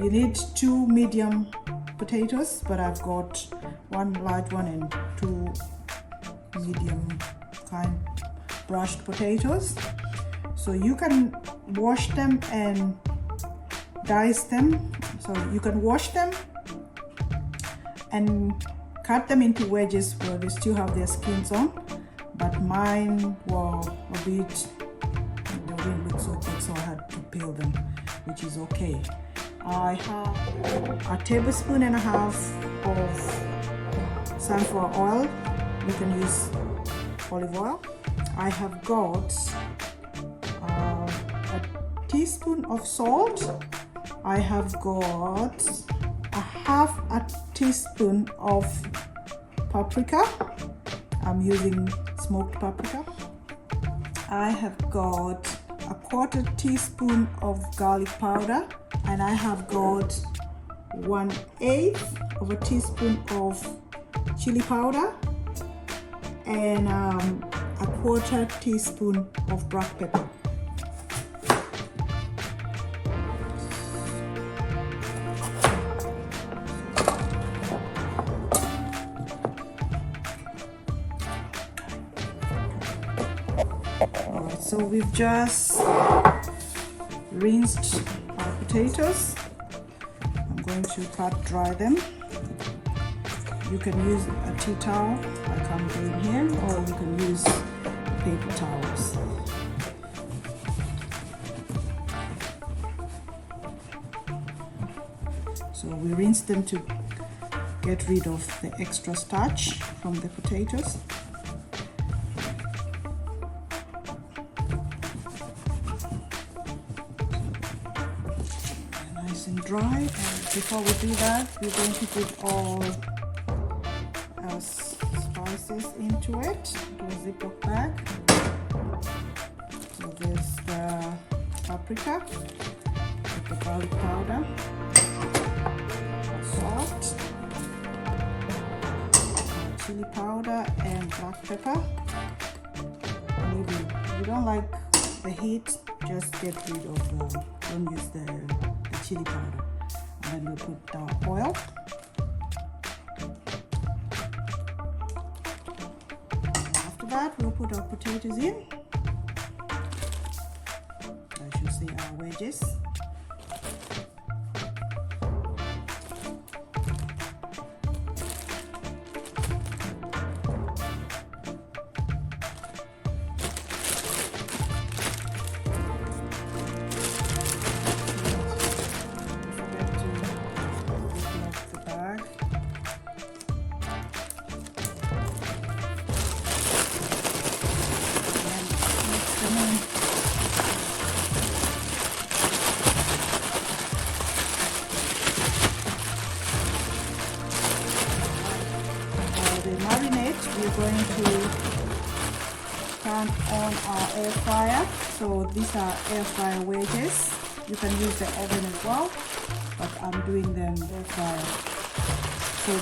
You need 2 medium potatoes, but I've got 1 large one and 2 medium kind brushed potatoes. So you can wash them and dice them. So you can wash them and cut them into wedges where they still have their skins on, but mine were a bit, they didn't look so good, so I had to peel them, which is okay. I have a tablespoon and a half of sunflower oil. You can use olive oil. I have got a teaspoon of salt. I have got a half a teaspoon of paprika. I'm using smoked paprika. I have got a 1/4 teaspoon of garlic powder, and I have got 1/8 of a teaspoon of chili powder, and a 1/4 teaspoon of black pepper. Alright, so we've just rinsed our potatoes. I'm going to dry them. You can use a tea towel like I'm doing here, or you can use paper towels. So we rinse them to get rid of the extra starch from the potatoes. Nice and dry. And before we do that, we're going to put all our spices into it, into a Ziploc bag. So there's the paprika, with the garlic powder, salt, chili powder, and black pepper. And if you don't like the heat, just get rid of don't use the chili powder. And then we put the oil. After that, we'll put our potatoes in. As you see, our wedges. We're going to turn on our air fryer. So these are air fryer wedges. You can use the oven as well, but I'm doing them air fryer. So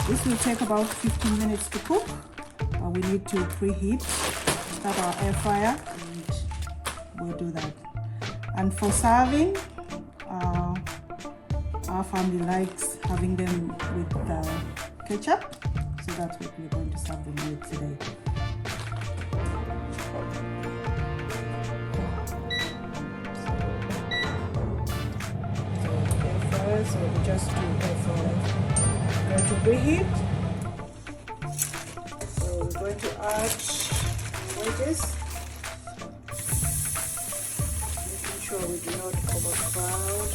this will take about 15 minutes to cook. We need to preheat, start our air fryer, and we'll do that. And for serving, our family likes having them with ketchup, so that's what we're going to serve them with today. So we just do air fryer. We're going to preheat. So we're going to add wedges, making sure we do not overcrowd.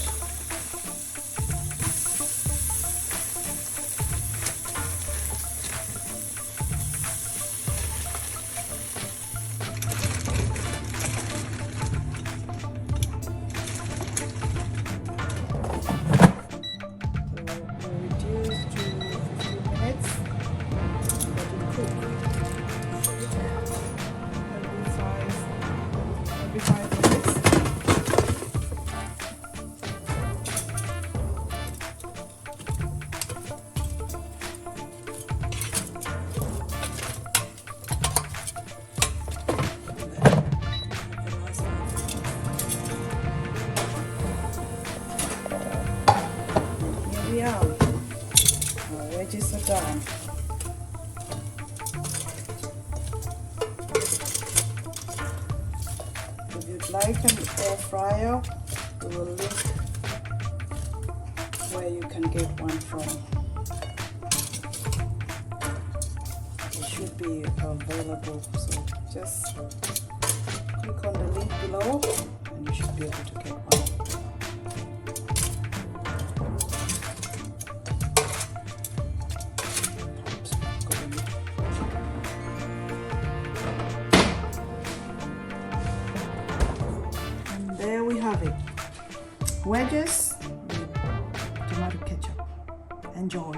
Yum! Our wedges are done. If you'd like an air fryer, we will link where you can get one from. It should be available, so just click on the link below and you should be able to get one. And there we have it. Wedges with tomato ketchup. Enjoy.